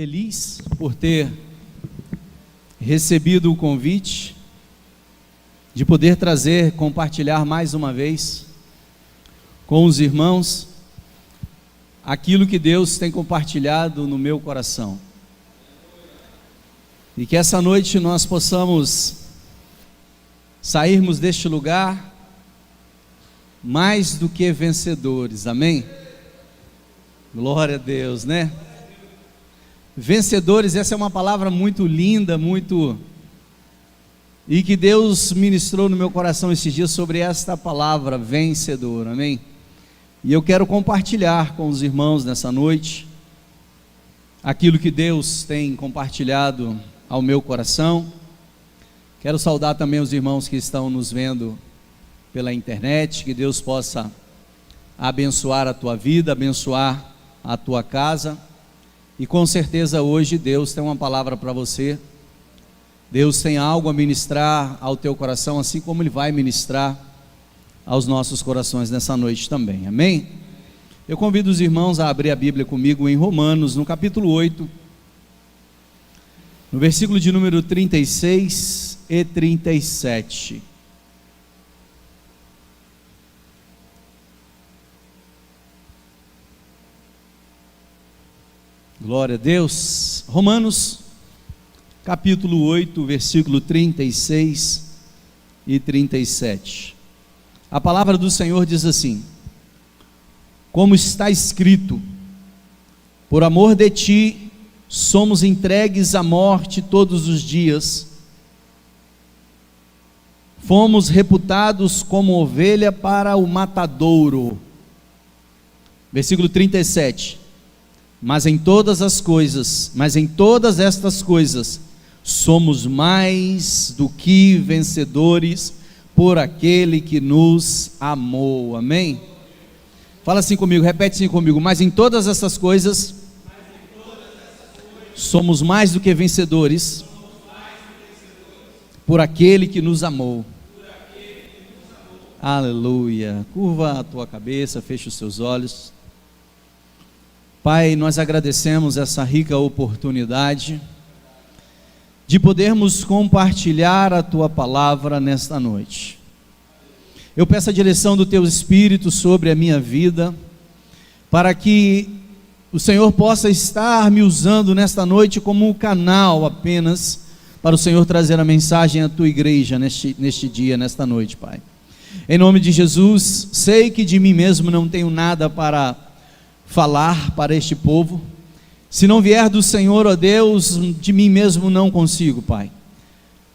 feliz por ter recebido o convite de poder trazer, compartilhar mais uma vez com os irmãos aquilo que Deus tem compartilhado no meu coração. E que essa noite nós possamos sairmos deste lugar mais do que vencedores, amém? Glória a Deus, né? Vencedores, essa é uma palavra muito linda, e que Deus ministrou no meu coração esses dias sobre esta palavra, vencedor, amém? E eu quero compartilhar com os irmãos nessa noite aquilo que Deus tem compartilhado ao meu coração. Quero saudar também os irmãos que estão nos vendo pela internet, que Deus possa abençoar a tua vida, abençoar a tua casa, e com certeza hoje Deus tem uma palavra para você. Deus tem algo a ministrar ao teu coração, assim como Ele vai ministrar aos nossos corações nessa noite também, amém? Eu convido os irmãos a abrir a Bíblia comigo em Romanos, no capítulo 8, no versículo de número 36 e 37. Glória a Deus. Romanos, capítulo 8, versículo 36 e 37. A palavra do Senhor diz assim: como está escrito, por amor de ti, somos entregues à morte todos os dias, fomos reputados como ovelha para o matadouro. Versículo 37. Mas em todas estas coisas, somos mais do que vencedores por aquele que nos amou, amém? Fala assim comigo, repete assim comigo, mas em todas essas coisas, somos mais do que vencedores por aquele que nos amou. Aleluia. Curva a tua cabeça, fecha os seus olhos. Pai, nós agradecemos essa rica oportunidade de podermos compartilhar a tua palavra nesta noite. Eu peço a direção do teu Espírito sobre a minha vida, para que o Senhor possa estar me usando nesta noite como um canal apenas para o Senhor trazer a mensagem à tua igreja neste dia, nesta noite, Pai. Em nome de Jesus, sei que de mim mesmo não tenho nada para falar para este povo. Se não vier do Senhor, ó Deus, de mim mesmo não consigo, Pai.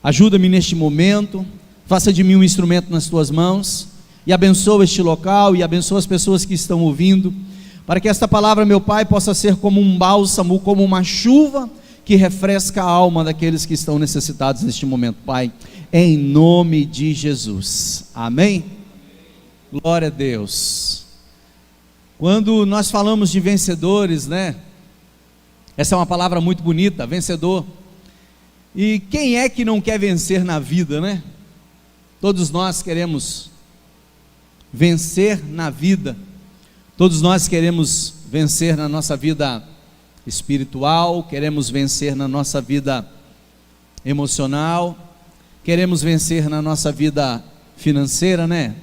Ajuda-me neste momento, faça de mim um instrumento nas tuas mãos, e abençoa este local, e abençoa as pessoas que estão ouvindo, para que esta palavra, meu Pai, possa ser como um bálsamo, como uma chuva que refresca a alma daqueles que estão necessitados neste momento, Pai, em nome de Jesus, amém? Glória a Deus. Quando nós falamos de vencedores, né? Essa é uma palavra muito bonita, vencedor. E quem é que não quer vencer na vida, né? Todos nós queremos vencer na vida. Todos nós queremos vencer na nossa vida espiritual, queremos vencer na nossa vida emocional, queremos vencer na nossa vida financeira, né?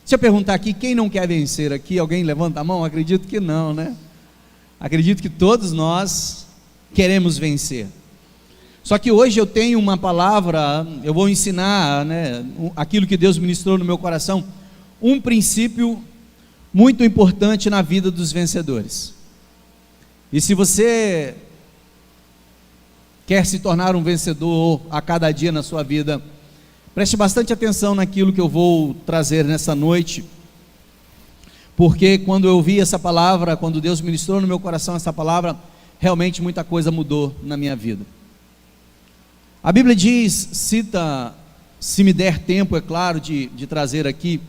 Deixa eu perguntar aqui, quem não quer vencer aqui? Alguém levanta a mão? Acredito que não, né? Acredito que todos nós queremos vencer. Só que hoje eu tenho uma palavra, eu vou ensinar, né, aquilo que Deus ministrou no meu coração, um princípio muito importante na vida dos vencedores. E se você quer se tornar um vencedor a cada dia na sua vida, preste bastante atenção naquilo que eu vou trazer nessa noite, porque quando eu ouvi essa palavra, quando Deus ministrou no meu coração essa palavra, realmente muita coisa mudou na minha vida. A Bíblia diz, cita, se me der tempo, é claro, de trazer aqui,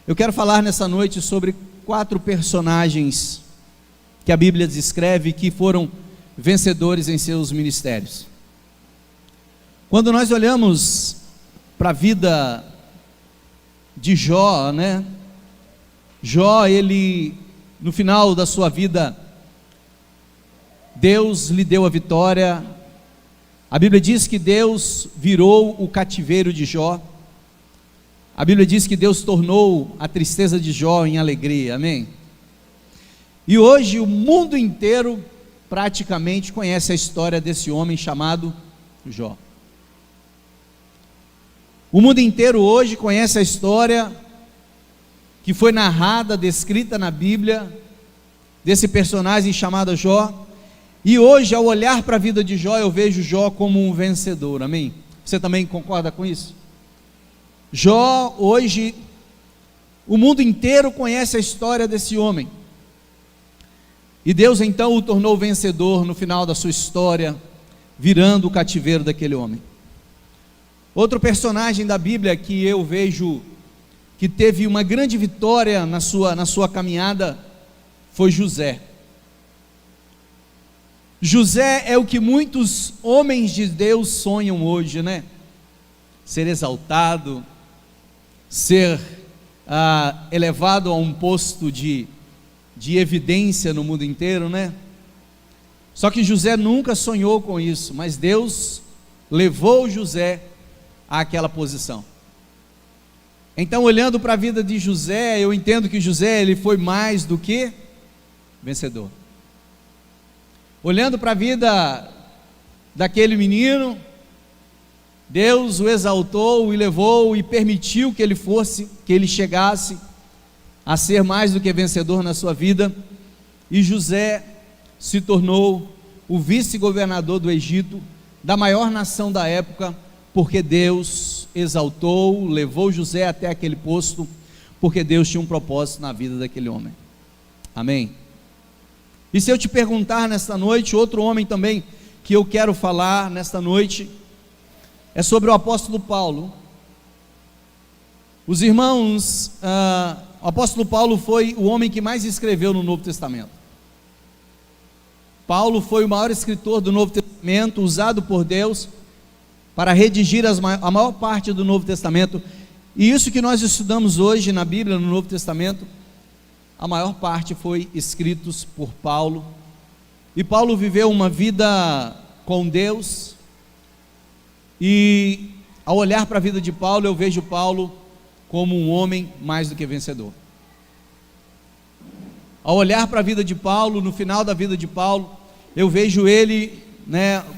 eu quero falar nessa noite sobre 4 personagens que a Bíblia descreve que foram vencedores em seus ministérios. Quando nós olhamos para a vida de Jó, né? Jó, ele, no final da sua vida, Deus lhe deu a vitória. A Bíblia diz que Deus virou o cativeiro de Jó. A Bíblia diz que Deus tornou a tristeza de Jó em alegria, amém? E hoje o mundo inteiro praticamente conhece a história desse homem chamado Jó. O mundo inteiro hoje conhece a história que foi narrada, descrita na Bíblia, desse personagem chamado Jó. E hoje, ao olhar para a vida de Jó, eu vejo Jó como um vencedor, amém? Você também concorda com isso? Jó, hoje, o mundo inteiro conhece a história desse homem. E Deus então o tornou vencedor no final da sua história, virando o cativeiro daquele homem. Outro personagem da Bíblia que eu vejo que teve uma grande vitória na sua caminhada foi José. José é o que muitos homens de Deus sonham hoje, né? Ser exaltado, ser elevado a um posto de evidência no mundo inteiro, né? Só que José nunca sonhou com isso, mas Deus levou José àquela posição. Então, olhando para a vida de José, eu entendo que José ele foi mais do que vencedor. Olhando para a vida daquele menino, Deus o exaltou, o levou e permitiu que ele chegasse a ser mais do que vencedor na sua vida, e José se tornou o vice-governador do Egito, da maior nação da época, porque Deus exaltou, levou José até aquele posto, porque Deus tinha um propósito na vida daquele homem. Amém? E se eu te perguntar nesta noite, outro homem também que eu quero falar nesta noite, é sobre o apóstolo Paulo. Os irmãos, o apóstolo Paulo foi o homem que mais escreveu no Novo Testamento. Paulo foi o maior escritor do Novo Testamento, usado por Deus para redigir a maior parte do Novo Testamento. E isso que nós estudamos hoje na Bíblia, no Novo Testamento, a maior parte foi escritos por Paulo. E Paulo viveu uma vida com Deus. E ao olhar para a vida de Paulo, eu vejo Paulo como um homem mais do que vencedor. Ao olhar para a vida de Paulo, no final da vida de Paulo, eu vejo ele,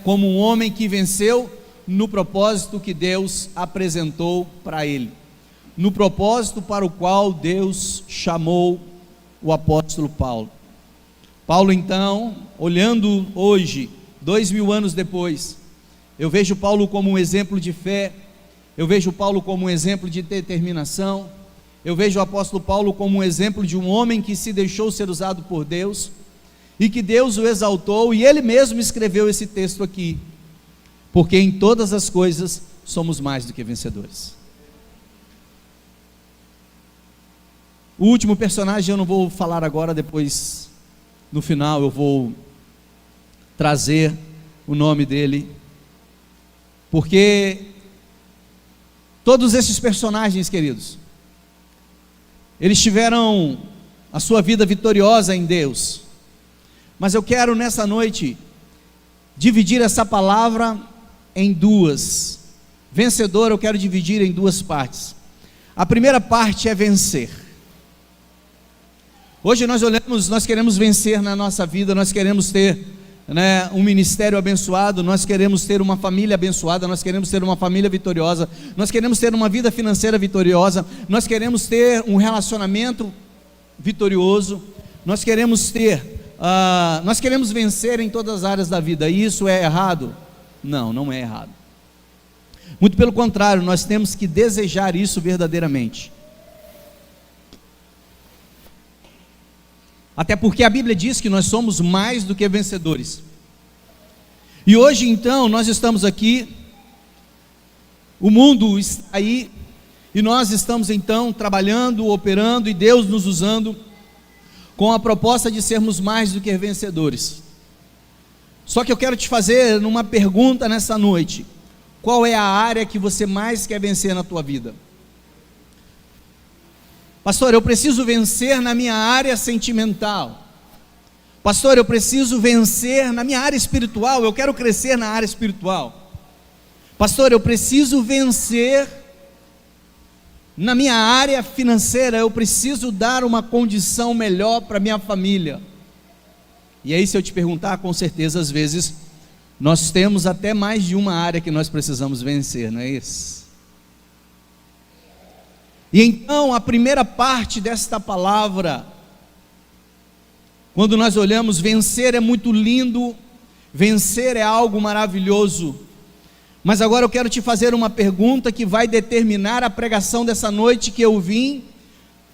como um homem que venceu no propósito que Deus apresentou para ele, no propósito para o qual Deus chamou o apóstolo Paulo. Paulo então, olhando hoje, 2000 anos depois, eu vejo Paulo como um exemplo de fé, eu vejo Paulo como um exemplo de determinação, eu vejo o apóstolo Paulo como um exemplo de um homem que se deixou ser usado por Deus, e que Deus o exaltou, e ele mesmo escreveu esse texto aqui, porque em todas as coisas somos mais do que vencedores. O último personagem eu não vou falar agora, depois no final eu vou trazer o nome dele, porque todos esses personagens, queridos, eles tiveram a sua vida vitoriosa em Deus, mas eu quero nessa noite dividir essa palavra em duas. Vencedor eu quero dividir em duas partes. A primeira parte é vencer. Hoje nós queremos vencer na nossa vida, nós queremos ter um ministério abençoado, nós queremos ter uma família abençoada, nós queremos ter uma família vitoriosa, nós queremos ter uma vida financeira vitoriosa, nós queremos ter um relacionamento vitorioso, nós queremos vencer em todas as áreas da vida. E isso é errado? Não, não é errado. Muito pelo contrário, nós temos que desejar isso verdadeiramente. Até porque a Bíblia diz que nós somos mais do que vencedores. E hoje então nós estamos aqui, o mundo está aí, e nós estamos então trabalhando, operando, e Deus nos usando com a proposta de sermos mais do que vencedores. Só que eu quero te fazer uma pergunta nessa noite: qual é a área que você mais quer vencer na tua vida? Pastor, eu preciso vencer na minha área sentimental. Pastor, eu preciso vencer na minha área espiritual, eu quero crescer na área espiritual. Pastor, eu preciso vencer na minha área financeira, eu preciso dar uma condição melhor para minha família. E aí, se eu te perguntar, com certeza, às vezes, nós temos até mais de uma área que nós precisamos vencer, não é isso? E então, a primeira parte desta palavra, quando nós olhamos, vencer é muito lindo, vencer é algo maravilhoso. Mas agora eu quero te fazer uma pergunta que vai determinar a pregação dessa noite, que eu vim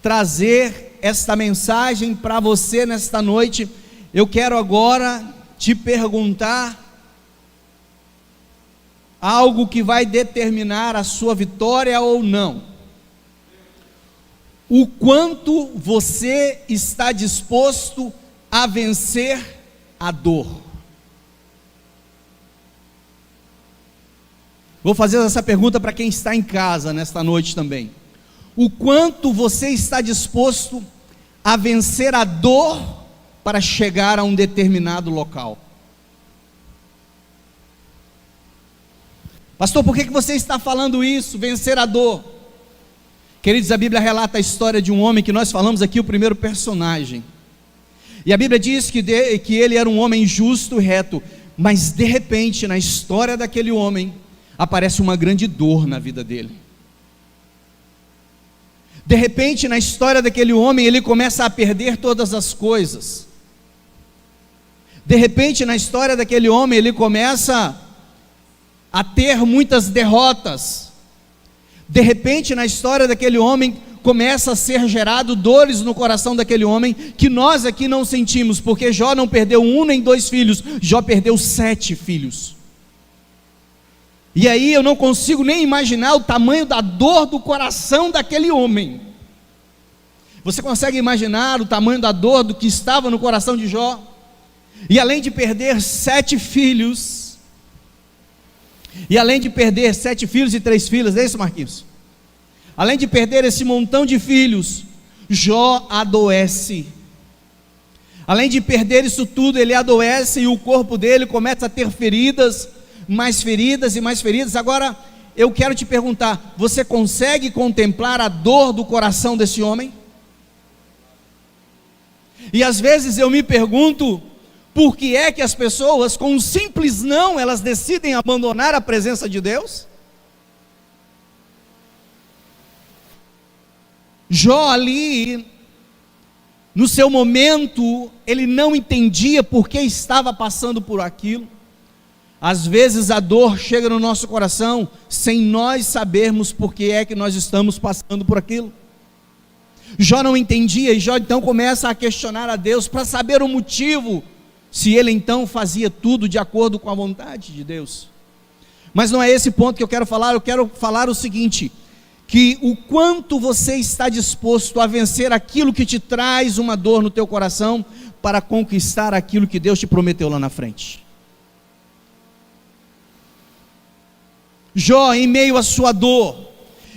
trazer esta mensagem para você nesta noite. Eu quero agora te perguntar algo que vai determinar a sua vitória ou não. O quanto você está disposto a vencer a dor? Vou fazer essa pergunta para quem está em casa nesta noite também. O quanto você está disposto a vencer a dor para chegar a um determinado local? Pastor, por que você está falando isso, vencer a dor? Queridos, a Bíblia relata a história de um homem que nós falamos aqui, o primeiro personagem. E a Bíblia diz que ele era um homem justo e reto, mas de repente, na história daquele homem, aparece uma grande dor na vida dele. De repente, na história daquele homem, ele começa a perder todas as coisas. De repente, na história daquele homem, ele começa a ter muitas derrotas. De repente, na história daquele homem, começa a ser gerado dores no coração daquele homem, que nós aqui não sentimos, porque Jó não perdeu 1 nem 2 filhos, Jó perdeu 7 filhos. E aí eu não consigo nem imaginar o tamanho da dor do coração daquele homem. Você consegue imaginar o tamanho da dor do que estava no coração de Jó? E além de perder 7 filhos, e 3 filhas, é isso, Marquinhos? Além de perder esse montão de filhos, Jó adoece. Além de perder isso tudo, ele adoece e o corpo dele começa a ter feridas, mais feridas e mais feridas. Agora, eu quero te perguntar, você consegue contemplar a dor do coração desse homem? E às vezes eu me pergunto, por que é que as pessoas, com um simples não, elas decidem abandonar a presença de Deus? Jó ali, no seu momento, ele não entendia por que estava passando por aquilo. Às vezes a dor chega no nosso coração sem nós sabermos por que é que nós estamos passando por aquilo. Jó não entendia, e Jó então começa a questionar a Deus para saber o motivo, se ele então fazia tudo de acordo com a vontade de Deus. Mas não é esse ponto que eu quero falar o seguinte, que o quanto você está disposto a vencer aquilo que te traz uma dor no teu coração, para conquistar aquilo que Deus te prometeu lá na frente. Jó, em meio à sua dor,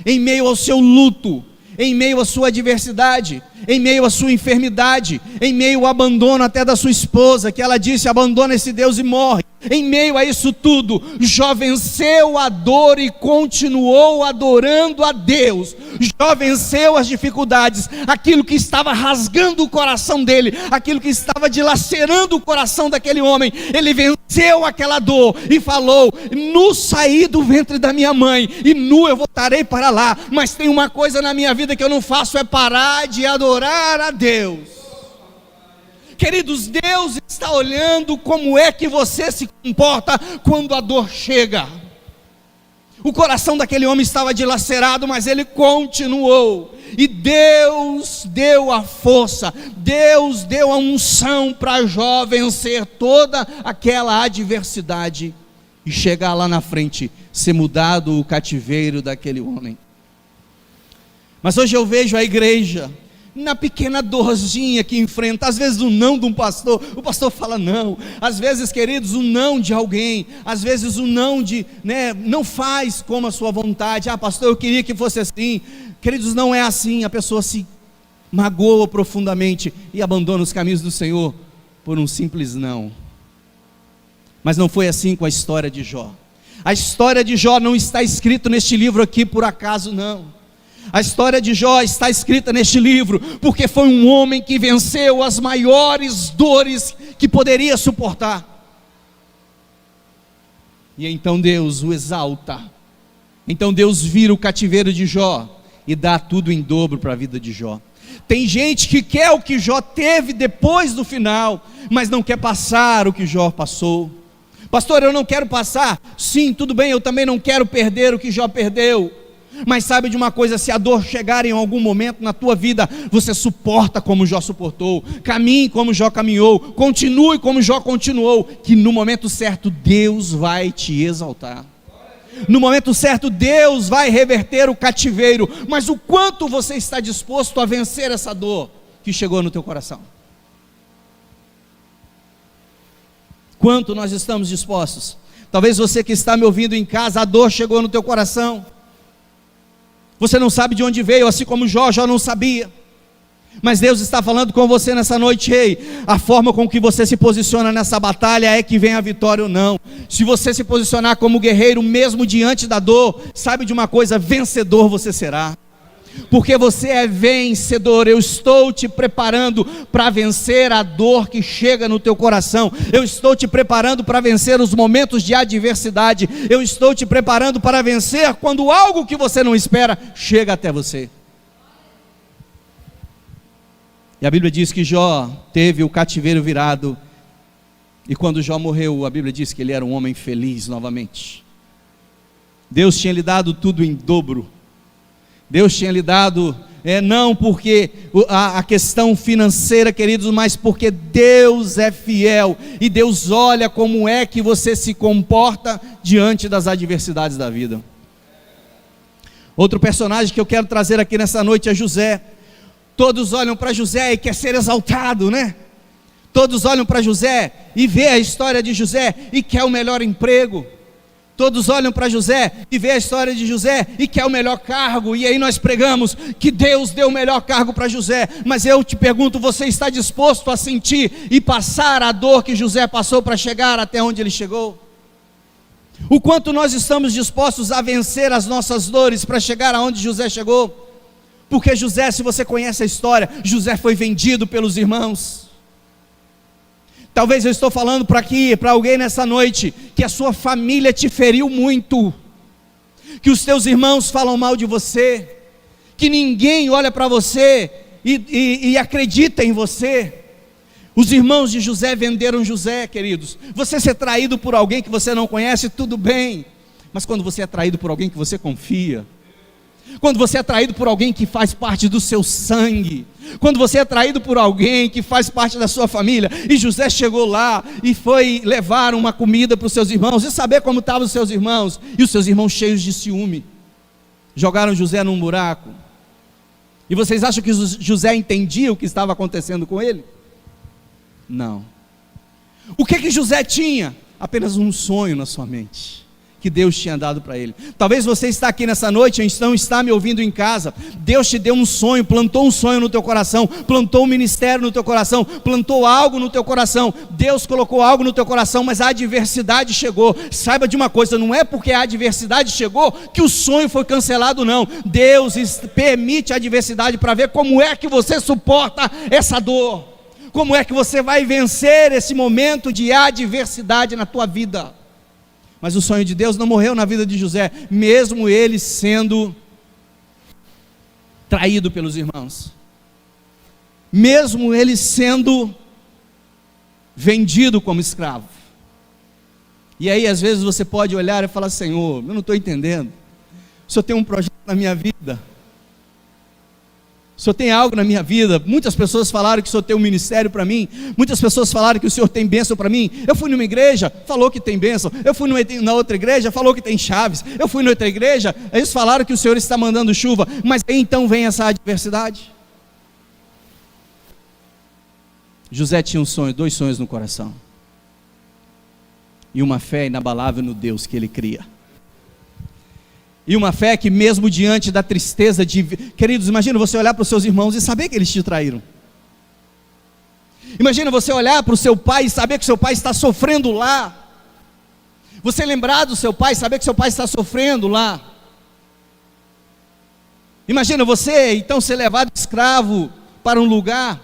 em meio ao seu luto, em meio à sua adversidade, em meio à sua enfermidade, em meio ao abandono até da sua esposa, que ela disse, abandona esse Deus e morre. Em meio a isso tudo, Jó venceu a dor e continuou adorando a Deus. Jó venceu as dificuldades, aquilo que estava rasgando o coração dele, aquilo que estava dilacerando o coração daquele homem. Ele venceu aquela dor e falou, nu saí do ventre da minha mãe, e nu eu voltarei para lá, mas tem uma coisa na minha vida que eu não faço, é parar de adorar a Deus. Queridos, Deus está olhando como é que você se comporta quando a dor chega. O coração daquele homem estava dilacerado, mas ele continuou. E Deus deu a força, Deus deu a unção para Jó vencer toda aquela adversidade e chegar lá na frente, ser mudado o cativeiro daquele homem. Mas hoje eu vejo a igreja na pequena dorzinha que enfrenta, às vezes o não de um pastor, o pastor fala não, às vezes, queridos, o não de alguém, às vezes o não de, não faz como a sua vontade, pastor, eu queria que fosse assim. Queridos, não é assim, a pessoa se magoa profundamente e abandona os caminhos do Senhor, por um simples não. Mas não foi assim com a história de Jó. A história de Jó não está escrita neste livro aqui por acaso, não. A história de Jó está escrita neste livro porque foi um homem que venceu as maiores dores que poderia suportar. E então Deus o exalta. Então Deus vira o cativeiro de Jó e dá tudo em dobro para a vida de Jó. Tem gente que quer o que Jó teve depois do final, mas não quer passar o que Jó passou. Pastor, eu não quero passar. Sim, tudo bem, eu também não quero perder o que Jó perdeu. Mas sabe de uma coisa, se a dor chegar em algum momento na tua vida, você suporta como Jó suportou, caminhe como Jó caminhou, continue como Jó continuou, que no momento certo Deus vai te exaltar. No momento certo Deus vai reverter o cativeiro. Mas o quanto você está disposto a vencer essa dor que chegou no teu coração? Quanto nós estamos dispostos? Talvez você que está me ouvindo em casa, a dor chegou no teu coração. Você não sabe de onde veio, assim como Jó não sabia. Mas Deus está falando com você nessa noite. Ei, a forma com que você se posiciona nessa batalha é que vem a vitória ou não. Se você se posicionar como guerreiro mesmo diante da dor, sabe de uma coisa, vencedor você será. Porque você é vencedor. Eu estou te preparando para vencer a dor que chega no teu coração. Eu estou te preparando para vencer os momentos de adversidade. Eu estou te preparando para vencer quando algo que você não espera chega até você. E a Bíblia diz que Jó teve o cativeiro virado. E quando Jó morreu, a Bíblia diz que ele era um homem feliz novamente. Deus tinha lhe dado tudo em dobro. Deus tinha lhe dado, não porque a questão financeira, queridos, mas porque Deus é fiel. E Deus olha como é que você se comporta diante das adversidades da vida. Outro personagem que eu quero trazer aqui nessa noite é José. Todos olham para José e quer ser exaltado, né? Todos olham para José e vê a história de José e quer o melhor emprego. Todos olham para José e vê a história de José e quer o melhor cargo. E aí nós pregamos que Deus deu o melhor cargo para José. Mas eu te pergunto, você está disposto a sentir e passar a dor que José passou para chegar até onde ele chegou? O quanto nós estamos dispostos a vencer as nossas dores para chegar aonde José chegou? Porque José, se você conhece a história, José foi vendido pelos irmãos. Talvez eu estou falando para alguém nessa noite, que a sua família te feriu muito, que os teus irmãos falam mal de você, que ninguém olha para você e acredita em você. Os irmãos de José venderam José, queridos. Você ser traído por alguém que você não conhece, tudo bem, mas quando você é traído por alguém que você confia, quando você é traído por alguém que faz parte do seu sangue, quando você é traído por alguém que faz parte da sua família, e José chegou lá e foi levar uma comida para os seus irmãos, e saber como estavam os seus irmãos, e os seus irmãos cheios de ciúme, jogaram José num buraco. E vocês acham que José entendia o que estava acontecendo com ele? Não. O que José tinha? Apenas um sonho na sua mente, que Deus tinha dado para ele. Talvez você está aqui nessa noite, então está me ouvindo em casa. Deus te deu um sonho, plantou um sonho no teu coração, plantou um ministério no teu coração, plantou algo no teu coração. Deus colocou algo no teu coração, mas a adversidade chegou. Saiba de uma coisa, não é porque a adversidade chegou que o sonho foi cancelado, não. Deus permite a adversidade para ver como é que você suporta essa dor, como é que você vai vencer esse momento de adversidade na tua vida. Mas o sonho de Deus não morreu na vida de José, mesmo ele sendo traído pelos irmãos, mesmo ele sendo vendido como escravo. E aí às vezes você pode olhar e falar: Senhor, eu não estou entendendo, o Senhor tem um projeto na minha vida, o Senhor tem algo na minha vida. Muitas pessoas falaram que o Senhor tem um ministério para mim, muitas pessoas falaram que o Senhor tem bênção para mim. Eu fui numa igreja, falou que tem bênção. Eu fui na outra igreja, falou que tem chaves. Eu fui na outra igreja, eles falaram que o Senhor está mandando chuva. Mas aí então vem essa adversidade. José tinha um sonho, 2 sonhos no coração, e uma fé inabalável no Deus que ele cria. E uma fé que mesmo diante da tristeza de... Queridos, imagina você olhar para os seus irmãos e saber que eles te traíram. Imagina você olhar para o seu pai e saber que seu pai está sofrendo lá. Você lembrar do seu pai e saber que seu pai está sofrendo lá. Imagina você então ser levado escravo para um lugar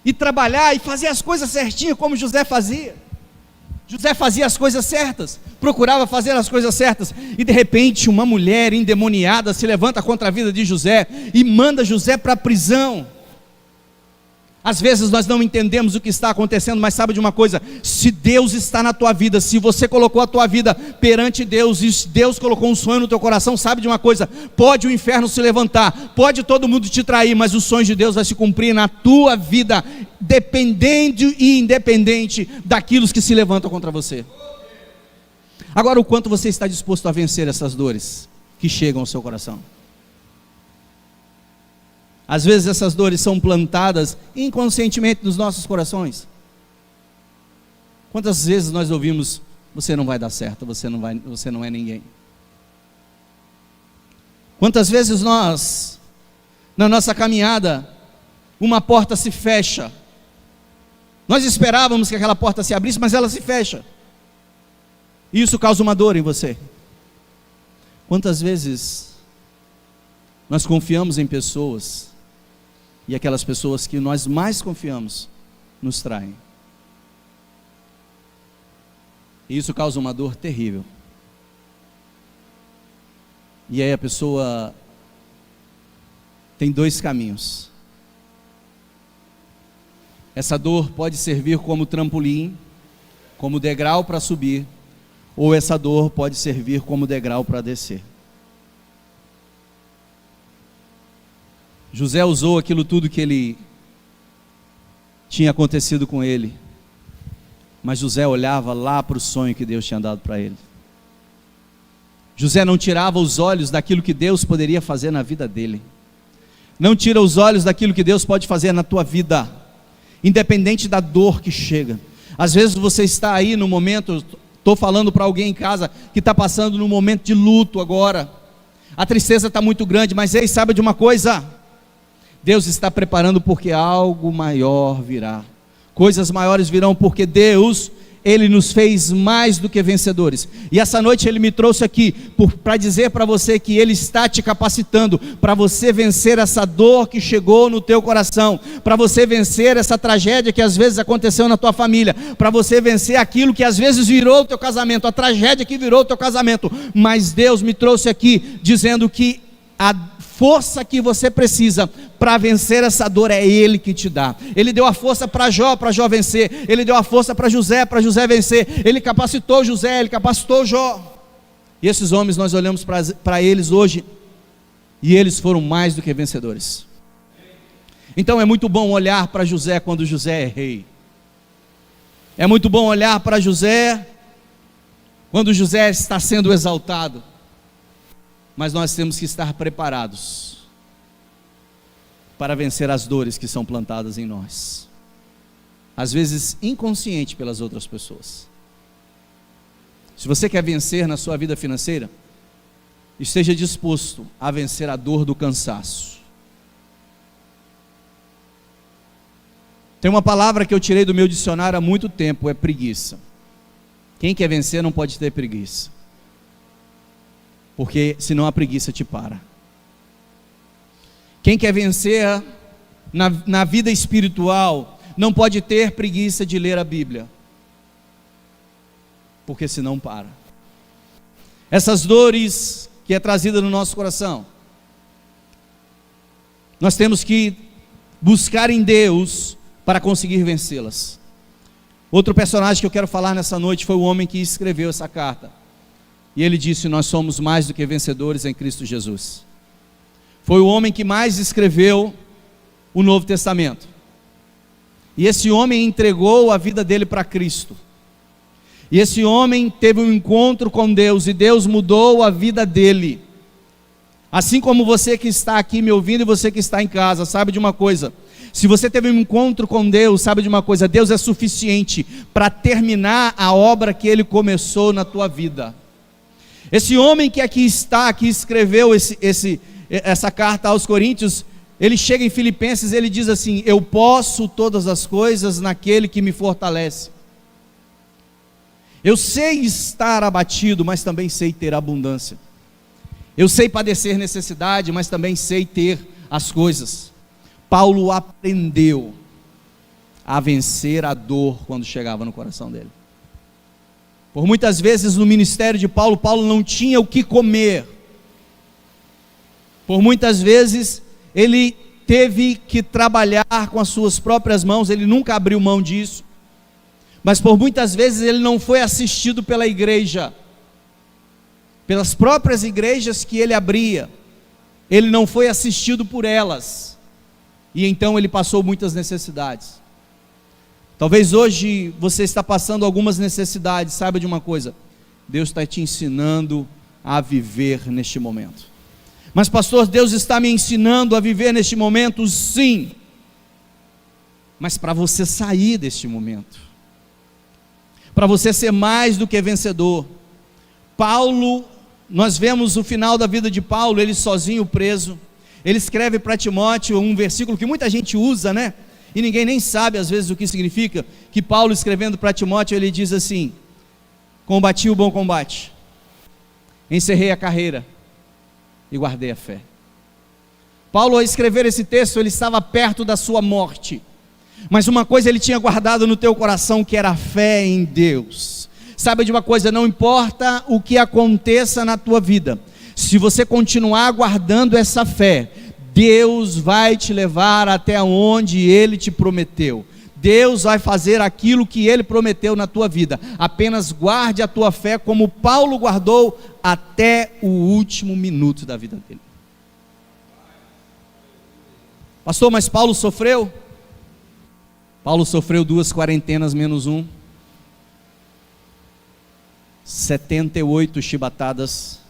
e trabalhar e fazer as coisas certinho como José fazia. José fazia as coisas certas, procurava fazer as coisas certas, e de repente uma mulher endemoniada se levanta contra a vida de José e manda José para a prisão. Às vezes nós não entendemos o que está acontecendo, mas sabe de uma coisa: se Deus está na tua vida, se você colocou a tua vida perante Deus, e se Deus colocou um sonho no teu coração, sabe de uma coisa: pode o inferno se levantar, pode todo mundo te trair, mas os sonhos de Deus vai se cumprir na tua vida, dependente e independente daquilo que se levantam contra você. Agora, o quanto você está disposto a vencer essas dores que chegam ao seu coração? Às vezes essas dores são plantadas inconscientemente nos nossos corações. Quantas vezes nós ouvimos: você não vai dar certo, você não é ninguém. Quantas vezes nós, na nossa caminhada, uma porta se fecha. Nós esperávamos que aquela porta se abrisse, mas ela se fecha. E isso causa uma dor em você. Quantas vezes nós confiamos em pessoas, e aquelas pessoas que nós mais confiamos nos traem. E isso causa uma dor terrível. E aí a pessoa tem dois caminhos. Essa dor pode servir como trampolim, como degrau para subir, ou essa dor pode servir como degrau para descer. José usou aquilo tudo que ele tinha acontecido com ele, mas José olhava lá para o sonho que Deus tinha dado para ele. José não tirava os olhos daquilo que Deus poderia fazer na vida dele. Não tira os olhos daquilo que Deus pode fazer na tua vida, independente da dor que chega. Às vezes você está aí no momento, estou falando para alguém em casa que está passando num momento de luto agora. A tristeza está muito grande, mas ei, sabe de uma coisa? Deus está preparando, porque algo maior virá. Coisas maiores virão, porque Deus, Ele nos fez mais do que vencedores. E essa noite Ele me trouxe aqui para dizer para você que Ele está te capacitando para você vencer essa dor que chegou no teu coração, para você vencer essa tragédia que às vezes aconteceu na tua família, para você vencer aquilo que às vezes virou o teu casamento, a tragédia que virou o teu casamento. Mas Deus me trouxe aqui dizendo que a força que você precisa para vencer essa dor é Ele que te dá. Ele deu a força para Jó vencer. Ele deu a força para José vencer. Ele capacitou José, Ele capacitou Jó. E esses homens, nós olhamos para eles hoje, e eles foram mais do que vencedores. Então é muito bom olhar para José quando José é rei. É muito bom olhar para José quando José está sendo exaltado. Mas nós temos que estar preparados para vencer as dores que são plantadas em nós, às vezes inconsciente pelas outras pessoas. Se você quer vencer na sua vida financeira, esteja disposto a vencer a dor do cansaço. Tem uma palavra que eu tirei do meu dicionário há muito tempo, é preguiça. Quem quer vencer não pode ter preguiça, porque senão a preguiça te para. Quem quer vencer na vida espiritual não pode ter preguiça de ler a Bíblia, porque senão para. Essas dores que é trazida no nosso coração, nós temos que buscar em Deus para conseguir vencê-las. Outro personagem que eu quero falar nessa noite foi o homem que escreveu essa carta. E ele disse: nós somos mais do que vencedores em Cristo Jesus. Foi o homem que mais escreveu o Novo Testamento. E esse homem entregou a vida dele para Cristo. E esse homem teve um encontro com Deus, e Deus mudou a vida dele. Assim como você que está aqui me ouvindo e você que está em casa, sabe de uma coisa: se você teve um encontro com Deus, sabe de uma coisa, Deus é suficiente para terminar a obra que Ele começou na tua vida. Esse homem que aqui está, que escreveu essa carta aos Coríntios, ele chega em Filipenses, ele diz assim: eu posso todas as coisas naquele que me fortalece. Eu sei estar abatido, mas também sei ter abundância. Eu sei padecer necessidade, mas também sei ter as coisas. Paulo aprendeu a vencer a dor quando chegava no coração dele. Por muitas vezes no ministério de Paulo, Paulo não tinha o que comer. Por muitas vezes ele teve que trabalhar com as suas próprias mãos, ele nunca abriu mão disso. Mas por muitas vezes ele não foi assistido pela igreja, pelas próprias igrejas que ele abria, ele não foi assistido por elas, e então ele passou muitas necessidades. Talvez hoje você está passando algumas necessidades. Saiba de uma coisa: Deus está te ensinando a viver neste momento. Mas pastor, Deus está me ensinando a viver neste momento? Sim, mas para você sair deste momento, para você ser mais do que vencedor. Paulo, nós vemos o final da vida de Paulo, ele sozinho preso. Ele escreve para Timóteo um versículo que muita gente usa, né? E ninguém nem sabe às vezes o que significa. Que Paulo, escrevendo para Timóteo, ele diz assim: combati o bom combate, encerrei a carreira e guardei a fé. Paulo, ao escrever esse texto, ele estava perto da sua morte, mas uma coisa ele tinha guardado no teu coração, que era a fé em Deus. Saiba de uma coisa: não importa o que aconteça na tua vida, se você continuar guardando essa fé, Deus vai te levar até onde Ele te prometeu. Deus vai fazer aquilo que Ele prometeu na tua vida. Apenas guarde a tua fé como Paulo guardou até o último minuto da vida dele. Pastor, mas Paulo sofreu? Paulo sofreu 2 quarentenas menos 1, 78 chibatadas.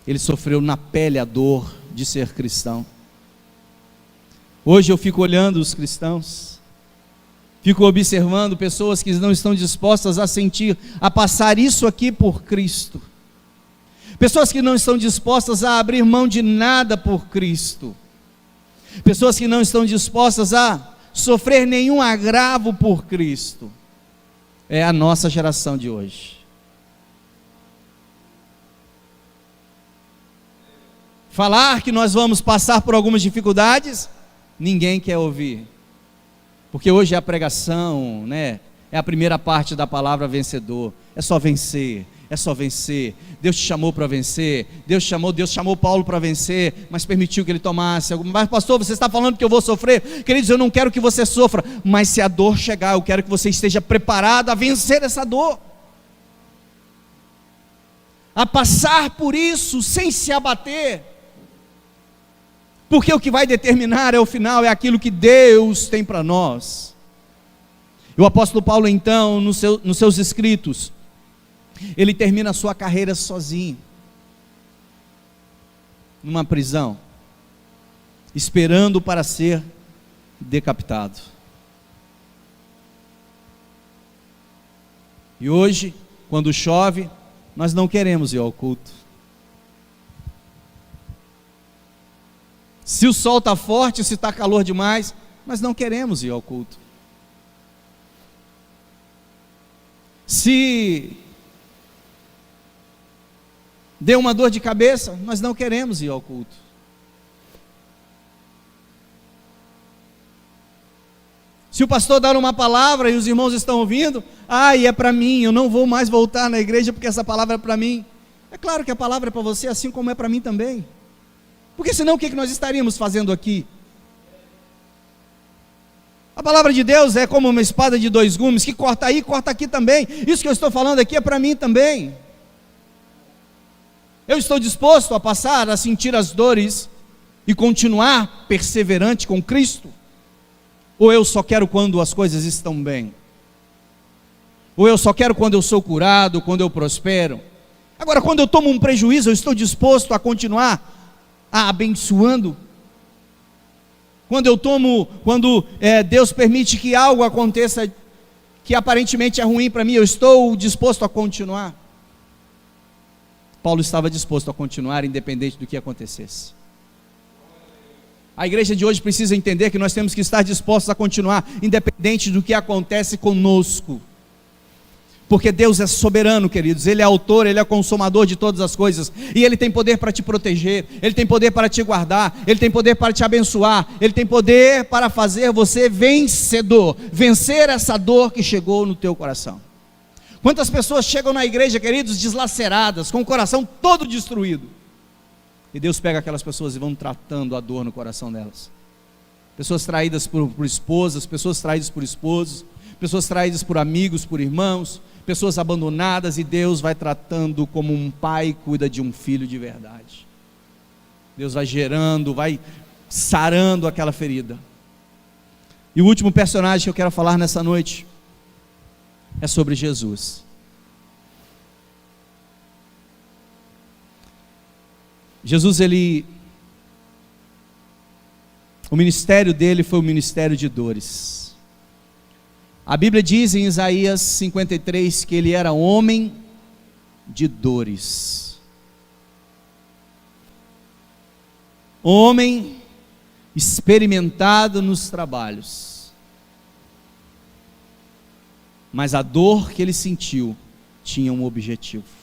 Ele sofreu na pele a dor de ser cristão. Hoje eu fico olhando os cristãos, fico observando pessoas que não estão dispostas a sentir, a passar isso aqui por Cristo, pessoas que não estão dispostas a abrir mão de nada por Cristo, pessoas que não estão dispostas a sofrer nenhum agravo por Cristo. É a nossa geração de hoje. Falar que nós vamos passar por algumas dificuldades, ninguém quer ouvir, porque hoje é a pregação, né? É a primeira parte da palavra vencedor. É só vencer, é só vencer. Deus te chamou para vencer. Deus chamou Paulo para vencer, mas permitiu que ele tomasse. Mas pastor, você está falando que eu vou sofrer? Queridos, eu não quero que você sofra, mas se a dor chegar, eu quero que você esteja preparado a vencer essa dor, a passar por isso sem se abater, porque o que vai determinar é o final, é aquilo que Deus tem para nós. E o apóstolo Paulo, então, nos seus escritos, ele termina a sua carreira sozinho, numa prisão, esperando para ser decapitado. E hoje, quando chove, nós não queremos ir ao culto. Se o sol está forte, se está calor demais, nós não queremos ir ao culto. Se deu uma dor de cabeça, nós não queremos ir ao culto. Se o pastor dar uma palavra e os irmãos estão ouvindo, e é para mim, eu não vou mais voltar na igreja porque essa palavra é para mim. É claro que a palavra é para você, assim como é para mim também. Porque senão o que nós estaríamos fazendo aqui? A palavra de Deus é como uma espada de 2 gumes, que corta aí, corta aqui também. Isso que eu estou falando aqui é para mim também. Eu estou disposto a passar, a sentir as dores e continuar perseverante com Cristo? Ou eu só quero quando as coisas estão bem? Ou eu só quero quando eu sou curado, quando eu prospero? Agora, quando eu tomo um prejuízo, eu estou disposto a continuar abençoando? Quando Deus permite que algo aconteça que aparentemente é ruim para mim, eu estou disposto a continuar? Paulo estava disposto a continuar independente do que acontecesse. A igreja de hoje precisa entender que nós temos que estar dispostos a continuar, independente do que acontece conosco. Porque Deus é soberano, queridos. Ele é autor, Ele é consumador de todas as coisas. E Ele tem poder para te proteger, Ele tem poder para te guardar, Ele tem poder para te abençoar, Ele tem poder para fazer você vencedor, vencer essa dor que chegou no teu coração. Quantas pessoas chegam na igreja, queridos, deslaceradas, com o coração todo destruído. E Deus pega aquelas pessoas e vão tratando a dor no coração delas. Pessoas traídas por esposas, pessoas traídas por esposos, pessoas traídas por amigos, por irmãos, pessoas abandonadas, e Deus vai tratando como um pai cuida de um filho de verdade. Deus vai gerando, vai sarando aquela ferida. E o último personagem que eu quero falar nessa noite é sobre Jesus. Jesus, o ministério dele foi um ministério de dores. A Bíblia diz em Isaías 53 que ele era homem de dores. Homem experimentado nos trabalhos. Mas a dor que ele sentiu tinha um objetivo.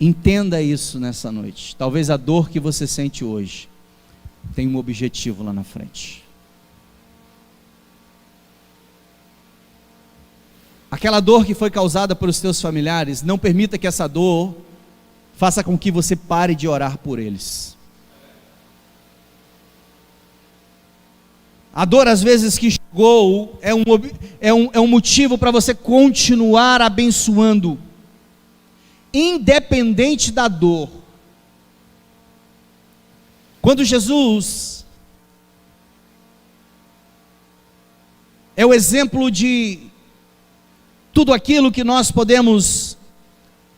Entenda isso nessa noite. Talvez a dor que você sente hoje tenha um objetivo lá na frente. Aquela dor que foi causada pelos teus familiares, não permita que essa dor faça com que você pare de orar por eles. A dor, às vezes, que chegou é um motivo para você continuar abençoando, independente da dor. Quando Jesus é o exemplo de tudo aquilo que nós podemos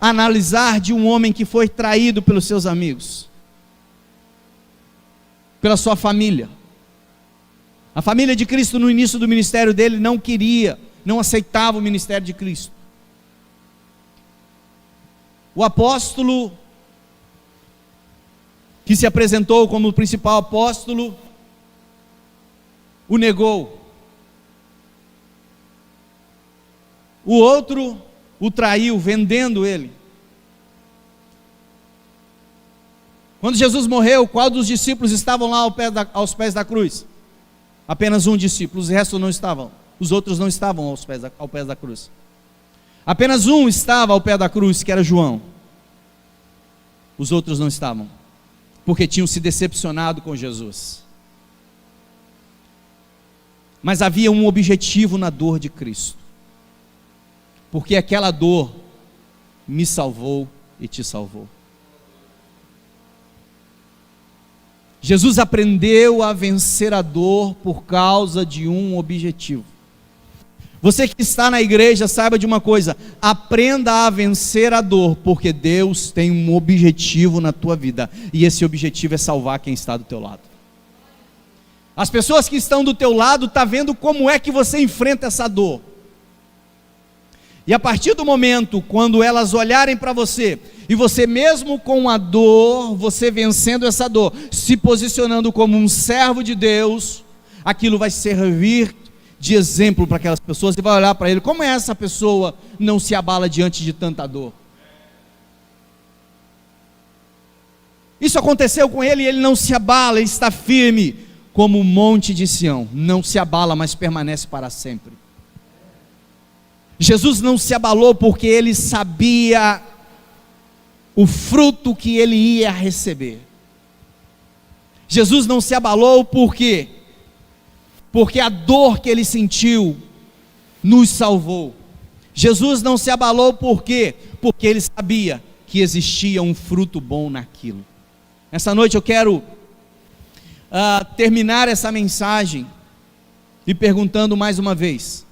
analisar de um homem que foi traído pelos seus amigos, pela sua família. A família de Cristo no início do ministério dele não aceitava o ministério de Cristo. O apóstolo, que se apresentou como o principal apóstolo, o negou. O outro o traiu, vendendo ele. Quando Jesus morreu, qual dos discípulos estavam lá aos pés da cruz? Apenas um discípulo, os restos não estavam. Os outros não estavam aos pés da cruz. Apenas um estava ao pé da cruz, que era João. Os outros não estavam, porque tinham se decepcionado com Jesus. Mas havia um objetivo na dor de Cristo, porque aquela dor me salvou e te salvou. Jesus aprendeu a vencer a dor por causa de um objetivo. Você que está na igreja, saiba de uma coisa: aprenda a vencer a dor, porque Deus tem um objetivo na tua vida, e esse objetivo é salvar quem está do teu lado. As pessoas que estão do teu lado estão vendo como é que você enfrenta essa dor. E a partir do momento quando elas olharem para você, e você mesmo com a dor, você vencendo essa dor, se posicionando como um servo de Deus, aquilo vai servir de exemplo para aquelas pessoas, e vai olhar para ele: como é essa pessoa não se abala diante de tanta dor? Isso aconteceu com ele, e ele não se abala, ele está firme como o monte de Sião, não se abala, mas permanece para sempre. Jesus não se abalou porque ele sabia o fruto que ele ia receber. Jesus não se abalou porque a dor que ele sentiu nos salvou. Jesus não se abalou porque ele sabia que existia um fruto bom naquilo. Essa noite eu quero terminar essa mensagem e perguntando mais uma vez: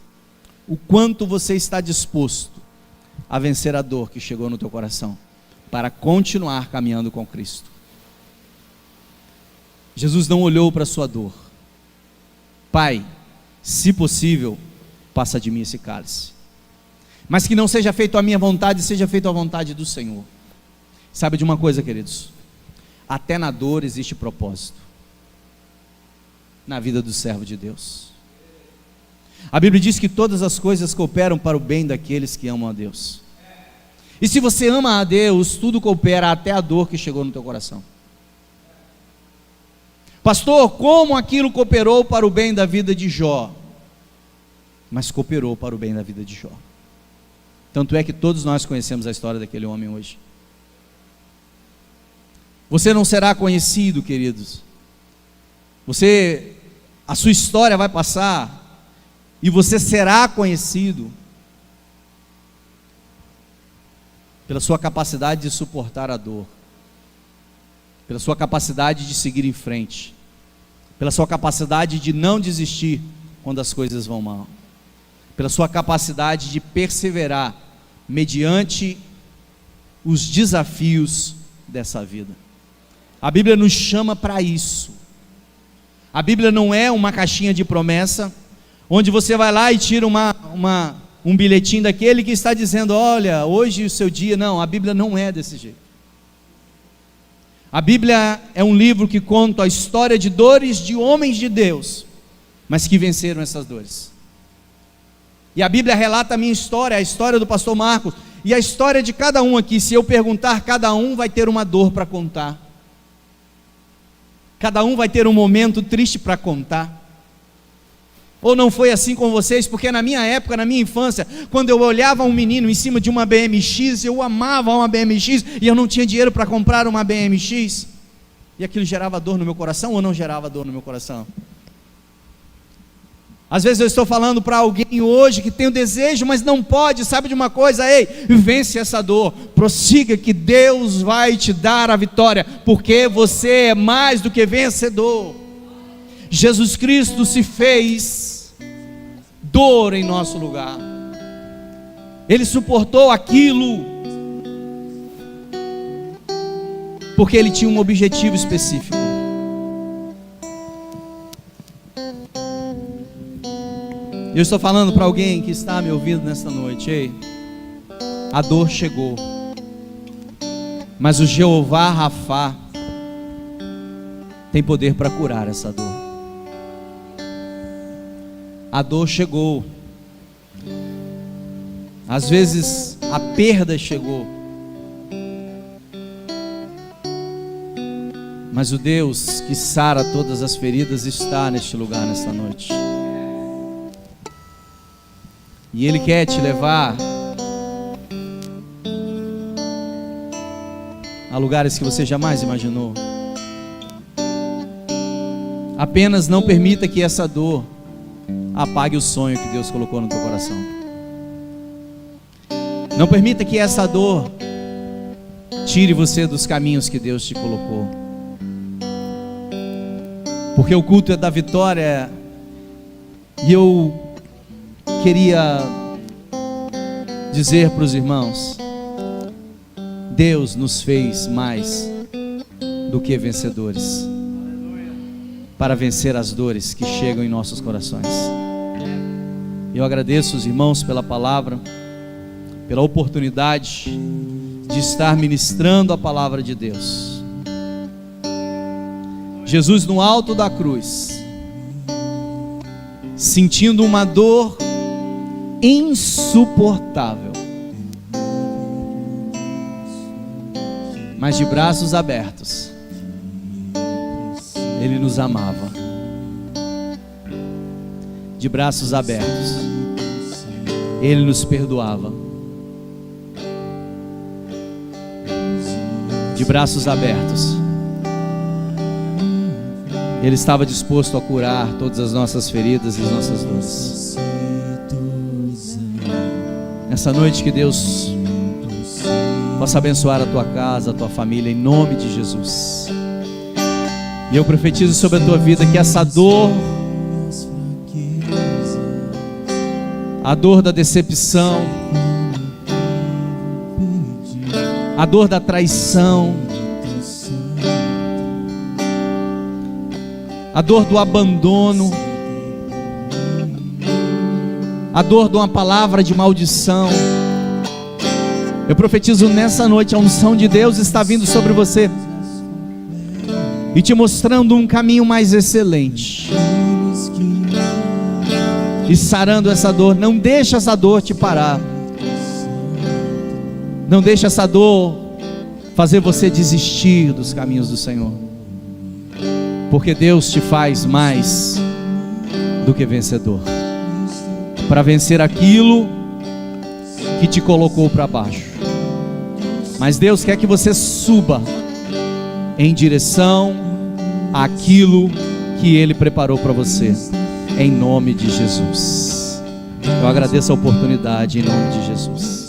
o quanto você está disposto a vencer a dor que chegou no teu coração, para continuar caminhando com Cristo? Jesus não olhou para a sua dor: Pai, se possível, passa de mim esse cálice, mas que não seja feito a minha vontade, seja feito a vontade do Senhor. Sabe de uma coisa, queridos? Até na dor existe propósito. na vida do servo de Deus. A Bíblia diz que todas as coisas cooperam para o bem daqueles que amam a Deus. E se você ama a Deus, tudo coopera, até a dor que chegou no teu coração. Pastor, como aquilo cooperou para o bem da vida de Jó? Mas cooperou para o bem da vida de Jó. Tanto é que todos nós conhecemos a história daquele homem hoje. Você não será conhecido, queridos. A sua história vai passar e você será conhecido pela sua capacidade de suportar a dor, pela sua capacidade de seguir em frente, pela sua capacidade de não desistir quando as coisas vão mal, pela sua capacidade de perseverar mediante os desafios dessa vida. A Bíblia nos chama para isso. A Bíblia não é uma caixinha de promessa, onde você vai lá e tira um bilhetinho daquele que está dizendo, olha, hoje é o seu dia. Não, a Bíblia não é desse jeito. A Bíblia é um livro que conta a história de dores de homens de Deus, mas que venceram essas dores. E a Bíblia relata a minha história, a história do pastor Marcos, e a história de cada um aqui. Se eu perguntar, cada um vai ter uma dor para contar. Cada um vai ter um momento triste para contar. Ou não foi assim com vocês? Porque na minha época, na minha infância, quando eu olhava um menino em cima de uma BMX, eu amava uma BMX, e eu não tinha dinheiro para comprar uma BMX, e aquilo gerava dor no meu coração ou não gerava dor no meu coração? Às vezes eu estou falando para alguém hoje que tem o desejo, mas não pode. Sabe de uma coisa? Ei, vence essa dor, prossiga, que Deus vai te dar a vitória, porque você é mais do que vencedor. Jesus Cristo se fez dor em nosso lugar. Ele suportou aquilo porque Ele tinha um objetivo específico. Eu estou falando para alguém que está me ouvindo nesta noite. Ei, a dor chegou, mas o Jeová Rafá tem poder para curar essa dor. A dor chegou, às vezes a perda chegou, mas o Deus que sara todas as feridas está neste lugar nesta noite. E Ele quer te levar a lugares que você jamais imaginou. Apenas não permita que essa dor apague o sonho que Deus colocou no teu coração. Não permita que essa dor tire você dos caminhos que Deus te colocou. Porque o culto é da vitória. E eu queria dizer para os irmãos: Deus nos fez mais do que vencedores, para vencer as dores que chegam em nossos corações. Eu agradeço os irmãos pela palavra, pela oportunidade de estar ministrando a palavra de Deus. Jesus no alto da cruz, sentindo uma dor insuportável, mas de braços abertos, Ele nos amava. De braços abertos, Ele nos perdoava. De braços abertos, Ele estava disposto a curar todas as nossas feridas e as nossas dores. Nessa noite, que Deus possa abençoar a tua casa, a tua família, em nome de Jesus. E eu profetizo sobre a tua vida que essa dor, a dor da decepção, a dor da traição, a dor do abandono, a dor de uma palavra de maldição, eu profetizo nessa noite, a unção de Deus está vindo sobre você e te mostrando um caminho mais excelente. e sarando essa dor. Não deixa essa dor te parar. Não deixa essa dor fazer você desistir dos caminhos do Senhor. Porque Deus te faz mais do que vencedor, para vencer aquilo que te colocou para baixo. Mas Deus quer que você suba em direção àquilo que Ele preparou para você, em nome de Jesus. Eu agradeço a oportunidade em nome de Jesus.